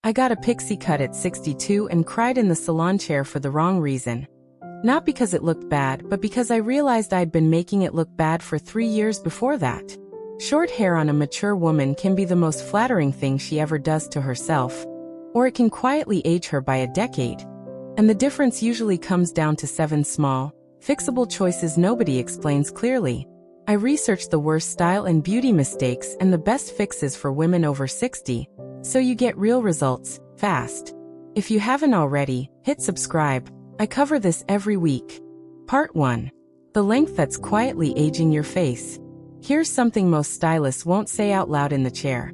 I got a pixie cut at 62 and cried in the salon chair for the wrong reason. Not because it looked bad, but because I realized I'd been making it look bad for 3 years before that. Short hair on a mature woman can be the most flattering thing she ever does to herself, or it can quietly age her by a decade. And the difference usually comes down to 7 small, fixable choices nobody explains clearly. I researched the worst style and beauty mistakes and the best fixes for women over 60, so you get real results, fast. If you haven't already, hit subscribe. I cover this every week. Part 1. The length that's quietly aging your face. Here's something most stylists won't say out loud in the chair.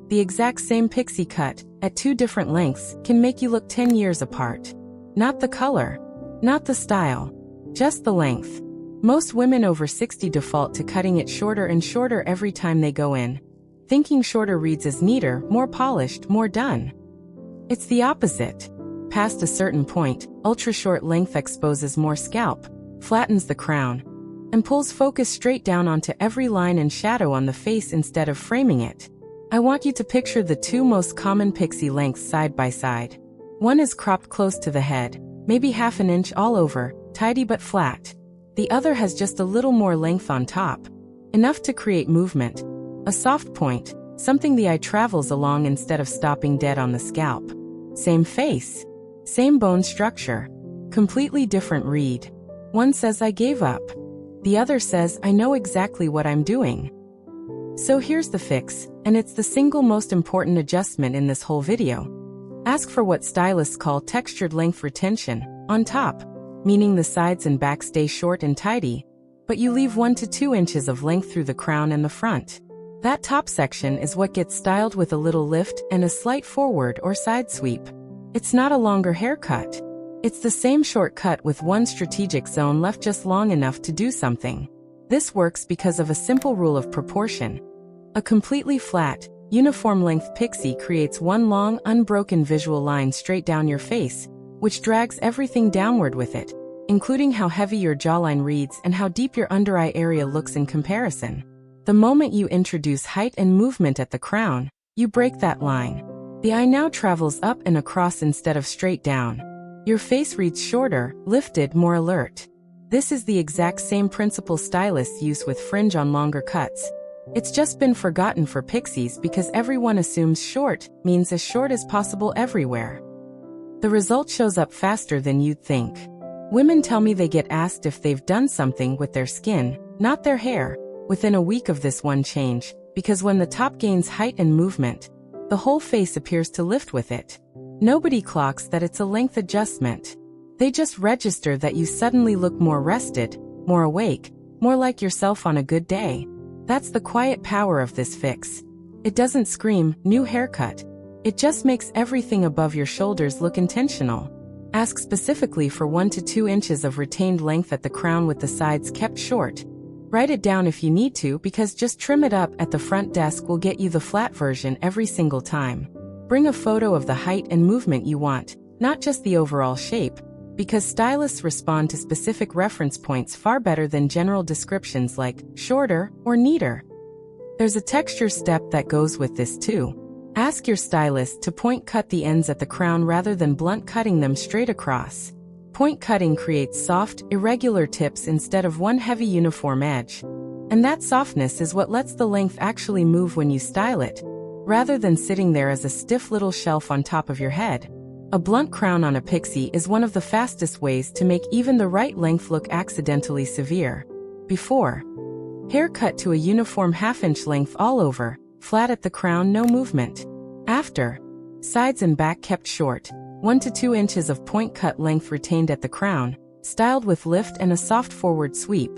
The exact same pixie cut, at 2 different lengths, can make you look 10 years apart. Not the color, not the style, just the length. Most women over 60 default to cutting it shorter and shorter every time they go in, thinking shorter reads as neater, more polished, more done. It's the opposite. Past a certain point, ultra-short length exposes more scalp, flattens the crown, and pulls focus straight down onto every line and shadow on the face instead of framing it. I want you to picture the 2 most common pixie lengths side by side. One is cropped close to the head, maybe half an inch all over, tidy but flat. The other has just a little more length on top, enough to create movement, a soft point, something the eye travels along instead of stopping dead on the scalp. Same face, same bone structure, completely different read. One says I gave up. The other says I know exactly what I'm doing. So here's the fix, and it's the single most important adjustment in this whole video. Ask for what stylists call textured length retention, on top, meaning the sides and back stay short and tidy, but you leave 1 to 2 inches of length through the crown and the front. That top section is what gets styled with a little lift and a slight forward or side sweep. It's not a longer haircut. It's the same short cut with one strategic zone left just long enough to do something. This works because of a simple rule of proportion. A completely flat, uniform length pixie creates one long, unbroken visual line straight down your face, which drags everything downward with it, including how heavy your jawline reads and how deep your under-eye area looks in comparison. The moment you introduce height and movement at the crown, you break that line. The eye now travels up and across instead of straight down. Your face reads shorter, lifted, more alert. This is the exact same principle stylists use with fringe on longer cuts. It's just been forgotten for pixies because everyone assumes short means as short as possible everywhere. The result shows up faster than you'd think. Women tell me they get asked if they've done something with their skin, not their hair, within a week of this one change, because when the top gains height and movement, the whole face appears to lift with it. Nobody clocks that it's a length adjustment. They just register that you suddenly look more rested, more awake, more like yourself on a good day. That's the quiet power of this fix. It doesn't scream, new haircut. It just makes everything above your shoulders look intentional. Ask specifically for 1 to 2 inches of retained length at the crown with the sides kept short. Write it down if you need to, because just trim it up at the front desk will get you the flat version every single time. Bring a photo of the height and movement you want, not just the overall shape, because stylists respond to specific reference points far better than general descriptions like shorter or neater. There's a texture step that goes with this too. Ask your stylist to point cut the ends at the crown rather than blunt cutting them straight across. Point cutting creates soft, irregular tips instead of one heavy uniform edge. And that softness is what lets the length actually move when you style it, rather than sitting there as a stiff little shelf on top of your head. A blunt crown on a pixie is one of the fastest ways to make even the right length look accidentally severe. Before. Haircut to a uniform half-inch length all over, flat at the crown, no movement. After. Sides and back kept short, 1 to 2 inches of point cut length retained at the crown, styled with lift and a soft forward sweep.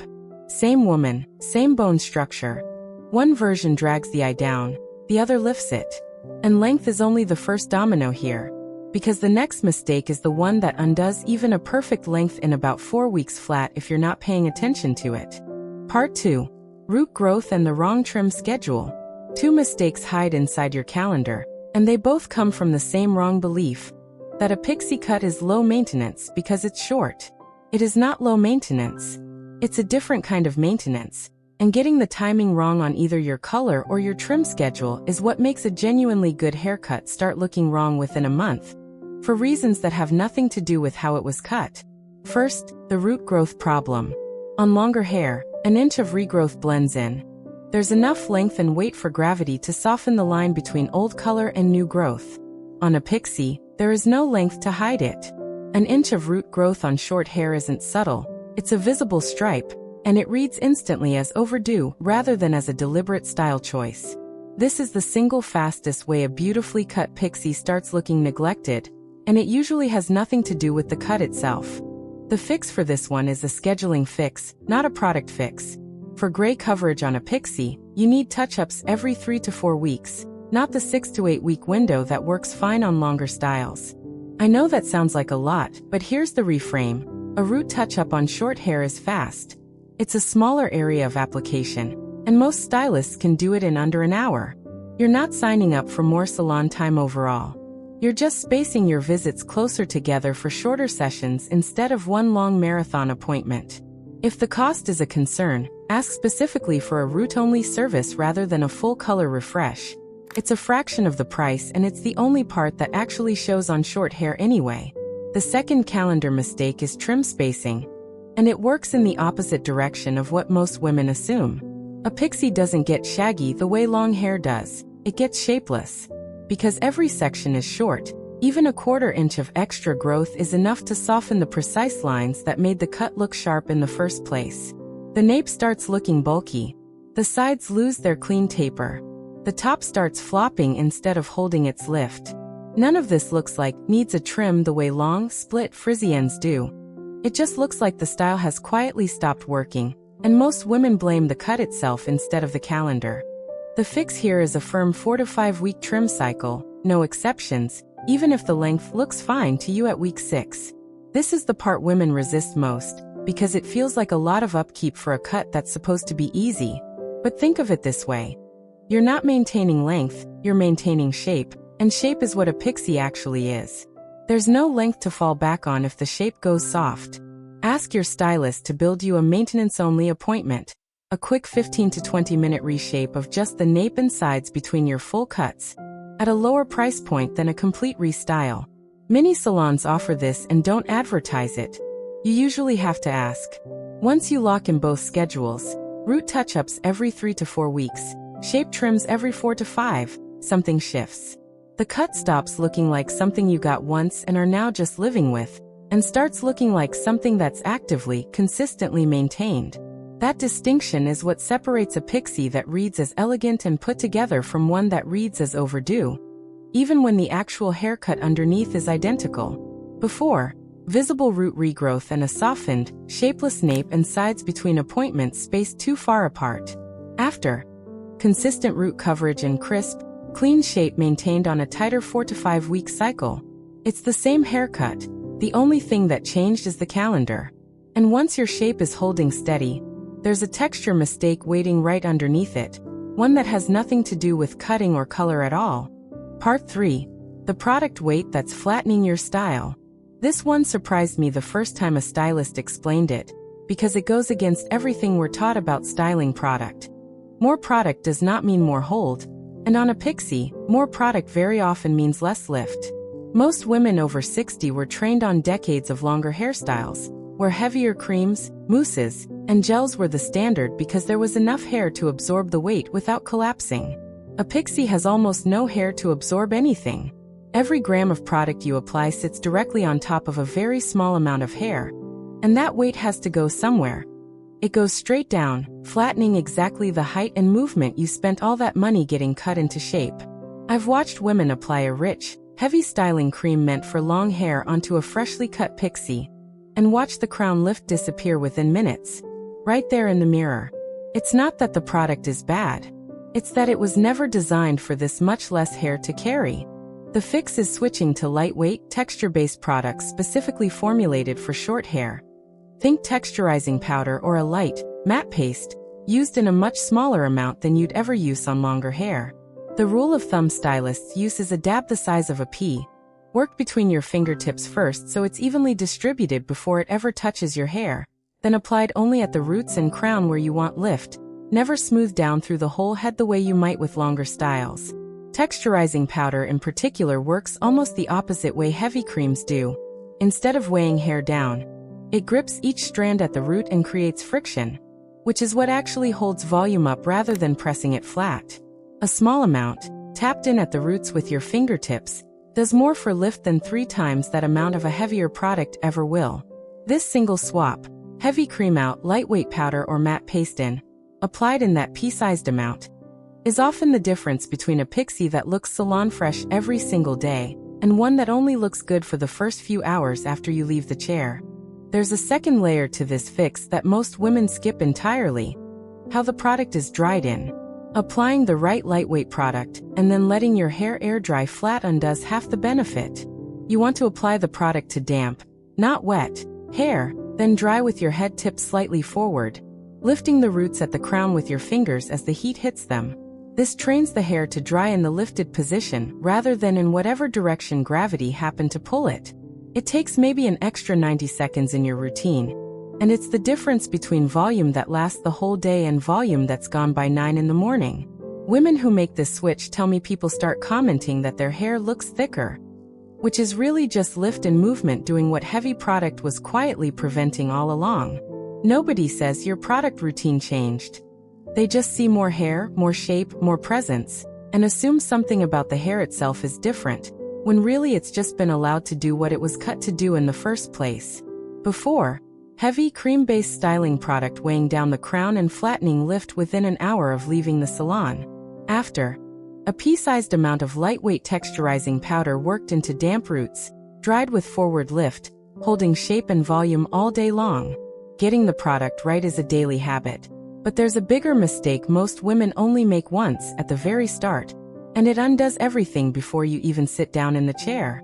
Same woman, same bone structure. One version drags the eye down, the other lifts it. And length is only the first domino here, because the next mistake is the one that undoes even a perfect length in about 4 weeks flat if you're not paying attention to it. Part 2. Root growth and the wrong trim schedule. 2 mistakes hide inside your calendar, and they both come from the same wrong belief, that a pixie cut is low maintenance because it's short. It is not low maintenance. It's a different kind of maintenance, And getting the timing wrong on either your color or your trim schedule is what makes a genuinely good haircut start looking wrong within a month, for reasons that have nothing to do with how it was cut. First, the root growth problem. On longer hair, an inch of regrowth blends in. There's enough length and weight for gravity to soften the line between old color and new growth. On a pixie, there is no length to hide it. An inch of root growth on short hair isn't subtle, it's a visible stripe, and it reads instantly as overdue rather than as a deliberate style choice. This is the single fastest way a beautifully cut pixie starts looking neglected, and it usually has nothing to do with the cut itself. The fix for this one is a scheduling fix, not a product fix. For gray coverage on a pixie, you need touch-ups every 3 to 4 weeks, not the 6 to 8 week window that works fine on longer styles. I know that sounds like a lot, but here's the reframe. A root touch-up on short hair is fast. It's a smaller area of application, and most stylists can do it in under an hour. You're not signing up for more salon time overall. You're just spacing your visits closer together for shorter sessions instead of one long marathon appointment. If the cost is a concern, ask specifically for a root-only service rather than a full color refresh. It's a fraction of the price and it's the only part that actually shows on short hair anyway. The second calendar mistake is trim spacing. And it works in the opposite direction of what most women assume. A pixie doesn't get shaggy the way long hair does, it gets shapeless. Because every section is short, even a 1/4 inch of extra growth is enough to soften the precise lines that made the cut look sharp in the first place. The nape starts looking bulky. The sides lose their clean taper. The top starts flopping instead of holding its lift. None of this looks like needs a trim the way long, split, frizzy ends do. It just looks like the style has quietly stopped working, and most women blame the cut itself instead of the calendar. The fix here is a firm 4 to 5 week trim cycle, no exceptions, even if the length looks fine to you at week 6. This is the part women resist most, because it feels like a lot of upkeep for a cut that's supposed to be easy. But think of it this way. You're not maintaining length, you're maintaining shape, and shape is what a pixie actually is. There's no length to fall back on if the shape goes soft. Ask your stylist to build you a maintenance-only appointment, a quick 15 to 20 minute reshape of just the nape and sides between your full cuts, at a lower price point than a complete restyle. Many salons offer this and don't advertise it. You usually have to ask. Once you lock in both schedules, root touch-ups every 3 to 4 weeks, shape trims every 4 to 5, something shifts. The cut stops looking like something you got once and are now just living with, and starts looking like something that's actively, consistently maintained. That distinction is what separates a pixie that reads as elegant and put together from one that reads as overdue, even when the actual haircut underneath is identical. Before, visible root regrowth and a softened, shapeless nape and sides between appointments spaced too far apart. After, consistent root coverage and crisp, clean shape maintained on a tighter 4 to 5 week cycle. It's the same haircut, the only thing that changed is the calendar. And once your shape is holding steady, there's a texture mistake waiting right underneath it, one that has nothing to do with cutting or color at all. Part 3. The product weight that's flattening your style. This one surprised me the first time a stylist explained it, because it goes against everything we're taught about styling product. More product does not mean more hold, and on a pixie, more product very often means less lift. Most women over 60 were trained on decades of longer hairstyles, where heavier creams, mousses, and gels were the standard because there was enough hair to absorb the weight without collapsing. A pixie has almost no hair to absorb anything. Every gram of product you apply sits directly on top of a very small amount of hair, and that weight has to go somewhere. It goes straight down, flattening exactly the height and movement you spent all that money getting cut into shape. I've watched women apply a rich, heavy styling cream meant for long hair onto a freshly cut pixie, and watch the crown lift disappear within minutes, right there in the mirror. It's not that the product is bad. It's that it was never designed for this much less hair to carry. The fix is switching to lightweight, texture-based products specifically formulated for short hair. Think texturizing powder or a light, matte paste, used in a much smaller amount than you'd ever use on longer hair. The rule of thumb stylists use is a dab the size of a pea. Work between your fingertips first so it's evenly distributed before it ever touches your hair, then applied only at the roots and crown where you want lift. never smooth down through the whole head the way you might with longer styles. Texturizing powder in particular works almost the opposite way heavy creams do. Instead of weighing hair down, it grips each strand at the root and creates friction, which is what actually holds volume up rather than pressing it flat. A small amount, tapped in at the roots with your fingertips, does more for lift than 3 times that amount of a heavier product ever will. This single swap, heavy cream out, lightweight powder or matte paste in, applied in that pea-sized amount, is often the difference between a Pixie that looks salon fresh every single day and one that only looks good for the first few hours after you leave the chair. There's a second layer to this fix that most women skip entirely: how the product is dried in. Applying the right lightweight product and then letting your hair air dry flat undoes half the benefit. You want to apply the product to damp, not wet, hair, then dry with your head tipped slightly forward, lifting the roots at the crown with your fingers as the heat hits them. This trains the hair to dry in the lifted position rather than in whatever direction gravity happened to pull it. It takes maybe an extra 90 seconds in your routine, and it's the difference between volume that lasts the whole day and volume that's gone by 9 in the morning. Women who make this switch tell me people start commenting that their hair looks thicker, which is really just lift and movement doing what heavy product was quietly preventing all along. Nobody says your product routine changed. They just see more hair, more shape, more presence, and assume something about the hair itself is different, when really it's just been allowed to do what it was cut to do in the first place. Before, heavy cream-based styling product weighing down the crown and flattening lift within an hour of leaving the salon. After, a pea-sized amount of lightweight texturizing powder worked into damp roots, dried with forward lift, holding shape and volume all day long. Getting the product right is a daily habit. But there's a bigger mistake most women only make once at the very start, and it undoes everything before you even sit down in the chair.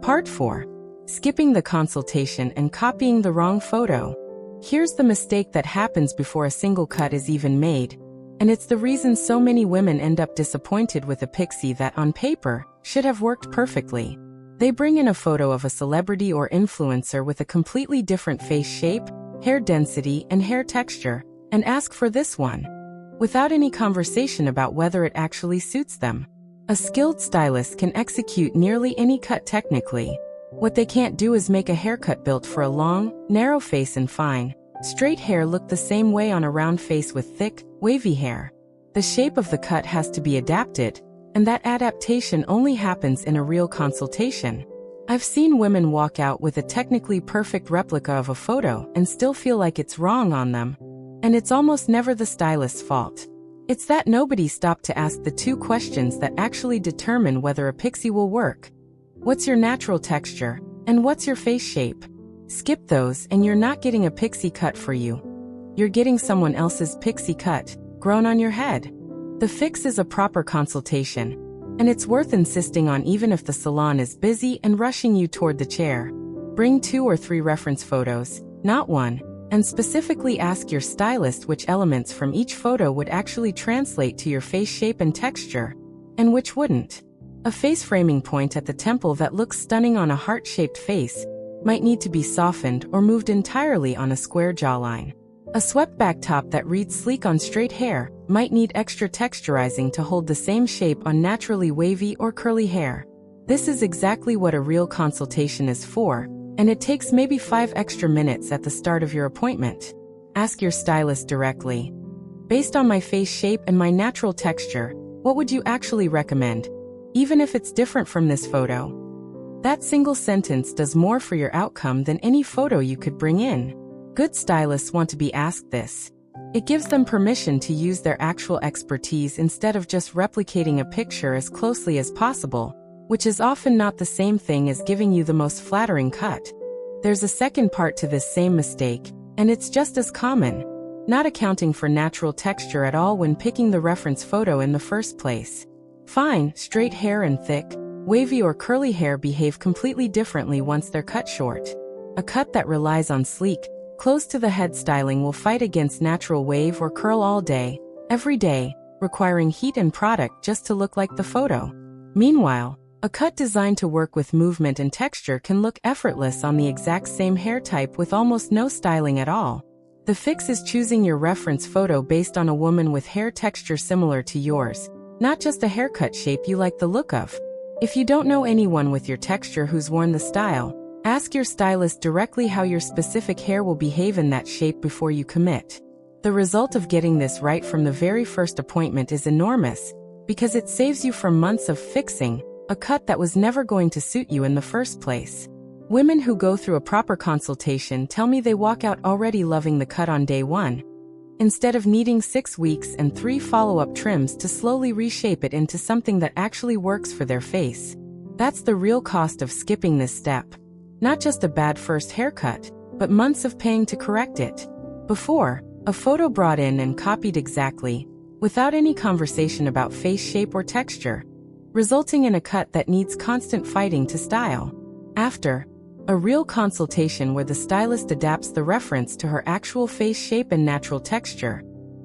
Part 4. Skipping the consultation and copying the wrong photo. Here's the mistake that happens before a single cut is even made, and it's the reason so many women end up disappointed with a Pixie that on paper should have worked perfectly. They bring in a photo of a celebrity or influencer with a completely different face shape, hair density, and hair texture, and ask for this one, without any conversation about whether it actually suits them. A skilled stylist can execute nearly any cut technically. What they can't do is make a haircut built for a long, narrow face and fine, straight hair look the same way on a round face with thick, wavy hair. The shape of the cut has to be adapted, and that adaptation only happens in a real consultation. I've seen women walk out with a technically perfect replica of a photo and still feel like it's wrong on them. And it's almost never the stylist's fault. It's that nobody stopped to ask the 2 questions that actually determine whether a Pixie will work. What's your natural texture, and what's your face shape? Skip those and you're not getting a Pixie cut for you. You're getting someone else's Pixie cut, grown on your head. The fix is a proper consultation, and it's worth insisting on even if the salon is busy and rushing you toward the chair. Bring 2 or 3 reference photos, not one, and specifically ask your stylist which elements from each photo would actually translate to your face shape and texture, and which wouldn't. A face framing point at the temple that looks stunning on a heart-shaped face might need to be softened or moved entirely on a square jawline. A swept-back top that reads sleek on straight hair might need extra texturizing to hold the same shape on naturally wavy or curly hair. This is exactly what a real consultation is for, and it takes maybe 5 extra minutes at the start of your appointment. Ask your stylist directly. Based on my face shape and my natural texture, what would you actually recommend, even if it's different from this photo? That single sentence does more for your outcome than any photo you could bring in. Good stylists want to be asked this. It gives them permission to use their actual expertise instead of just replicating a picture as closely as possible, which is often not the same thing as giving you the most flattering cut. There's a second part to this same mistake, and it's just as common: not accounting for natural texture at all when picking the reference photo in the first place. Fine, straight hair and thick, wavy or curly hair behave completely differently once they're cut short. A cut that relies on sleek, close to the head styling will fight against natural wave or curl all day, every day, requiring heat and product just to look like the photo. Meanwhile, a cut designed to work with movement and texture can look effortless on the exact same hair type with almost no styling at all. The fix is choosing your reference photo based on a woman with hair texture similar to yours, not just a haircut shape you like the look of. If you don't know anyone with your texture who's worn the style, ask your stylist directly how your specific hair will behave in that shape before you commit. The result of getting this right from the very first appointment is enormous, because it saves you from months of fixing a cut that was never going to suit you in the first place. Women who go through a proper consultation tell me they walk out already loving the cut on day one, instead of needing 6 weeks and 3 follow-up trims to slowly reshape it into something that actually works for their face. That's the real cost of skipping this step. Not just a bad first haircut, but months of paying to correct it. Before, a photo brought in and copied exactly, without any conversation about face shape or texture, resulting in a cut that needs constant fighting to style. After, a real consultation where the stylist adapts the reference to her actual face shape and natural texture,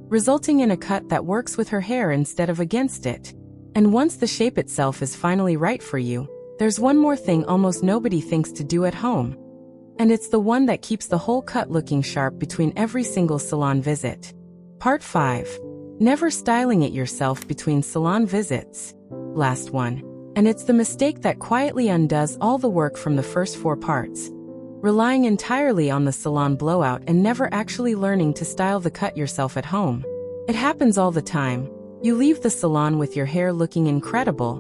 resulting in a cut that works with her hair instead of against it. And once the shape itself is finally right for you, there's one more thing almost nobody thinks to do at home. And it's the one that keeps the whole cut looking sharp between every single salon visit. Part 5. Never styling it yourself between salon visits. Last one. And it's the mistake that quietly undoes all the work from the first 4 parts. Relying entirely on the salon blowout and never actually learning to style the cut yourself at home. It happens all the time. You leave the salon with your hair looking incredible,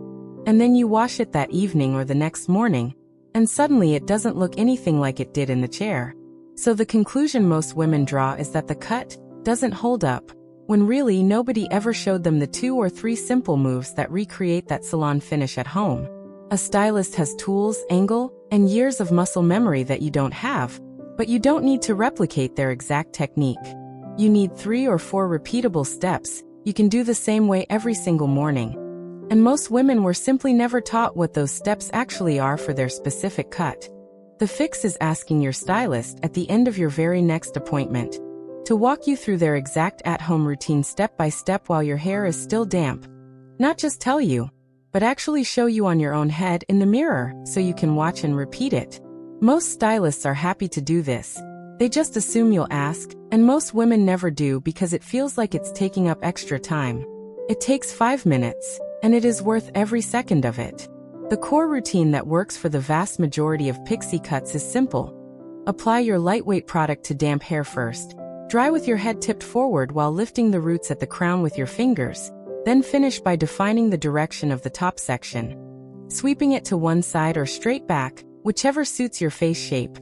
and then you wash it that evening or the next morning, and suddenly it doesn't look anything like it did in the chair. So the conclusion most women draw is that the cut doesn't hold up, when really nobody ever showed them the 2 or 3 simple moves that recreate that salon finish at home. A stylist has tools, angle, and years of muscle memory that you don't have, but you don't need to replicate their exact technique. You need 3 or 4 repeatable steps you can do the same way every single morning. And most women were simply never taught what those steps actually are for their specific cut. The fix is asking your stylist at the end of your very next appointment to walk you through their exact at-home routine step by step while your hair is still damp. Not just tell you, but actually show you on your own head in the mirror so you can watch and repeat it. Most stylists are happy to do this. They just assume you'll ask, and most women never do because it feels like it's taking up extra time. It takes 5 minutes, and it is worth every second of it. The core routine that works for the vast majority of pixie cuts is simple. Apply your lightweight product to damp hair first. Dry with your head tipped forward while lifting the roots at the crown with your fingers, then finish by defining the direction of the top section, sweeping it to one side or straight back, whichever suits your face shape,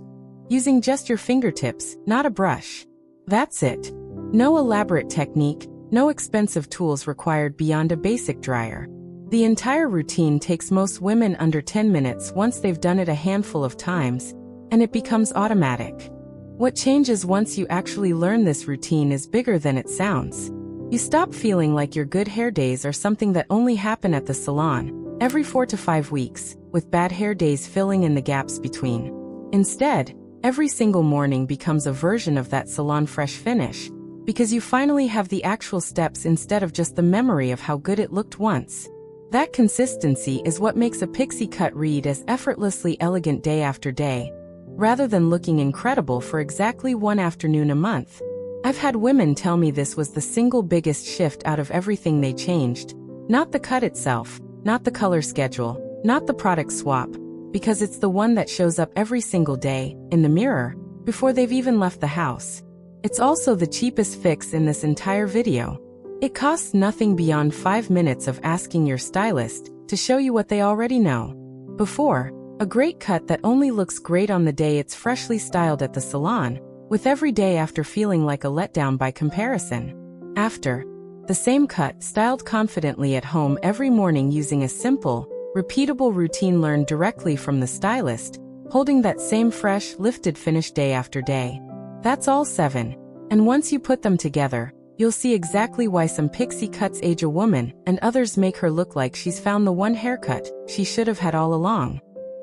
using just your fingertips, not a brush. That's it. No elaborate technique, no expensive tools required beyond a basic dryer. The entire routine takes most women under 10 minutes once they've done it a handful of times, and it becomes automatic. What changes once you actually learn this routine is bigger than it sounds. You stop feeling like your good hair days are something that only happen at the salon, every 4 to 5 weeks, with bad hair days filling in the gaps between. Instead, every single morning becomes a version of that salon fresh finish, because you finally have the actual steps instead of just the memory of how good it looked once. That consistency is what makes a pixie cut read as effortlessly elegant day after day, rather than looking incredible for exactly one afternoon a month. I've had women tell me this was the single biggest shift out of everything they changed. Not the cut itself, not the color schedule, not the product swap, because it's the one that shows up every single day, in the mirror, before they've even left the house. It's also the cheapest fix in this entire video. It costs nothing beyond 5 minutes of asking your stylist to show you what they already know. Before, a great cut that only looks great on the day it's freshly styled at the salon, with every day after feeling like a letdown by comparison. After, the same cut styled confidently at home every morning using a simple, repeatable routine learned directly from the stylist, holding that same fresh, lifted finish day after day. That's all 7. And once you put them together, you'll see exactly why some pixie cuts age a woman and others make her look like she's found the one haircut she should have had all along.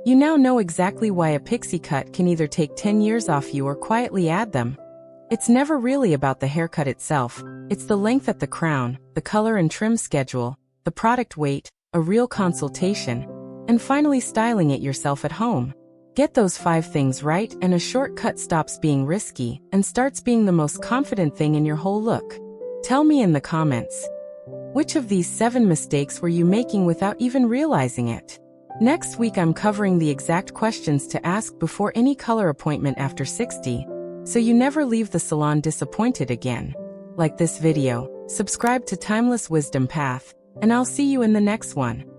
You now know exactly why a pixie cut can either take 10 years off you or quietly add them. It's never really about the haircut itself, it's the length at the crown, the color and trim schedule, the product weight, a real consultation, and finally styling it yourself at home. Get those 5 things right and a shortcut stops being risky and starts being the most confident thing in your whole look. Tell me in the comments. Which of these 7 mistakes were you making without even realizing it? Next week I'm covering the exact questions to ask before any color appointment after 60, so you never leave the salon disappointed again. Like this video, subscribe to Timeless Wisdom Path, and I'll see you in the next one.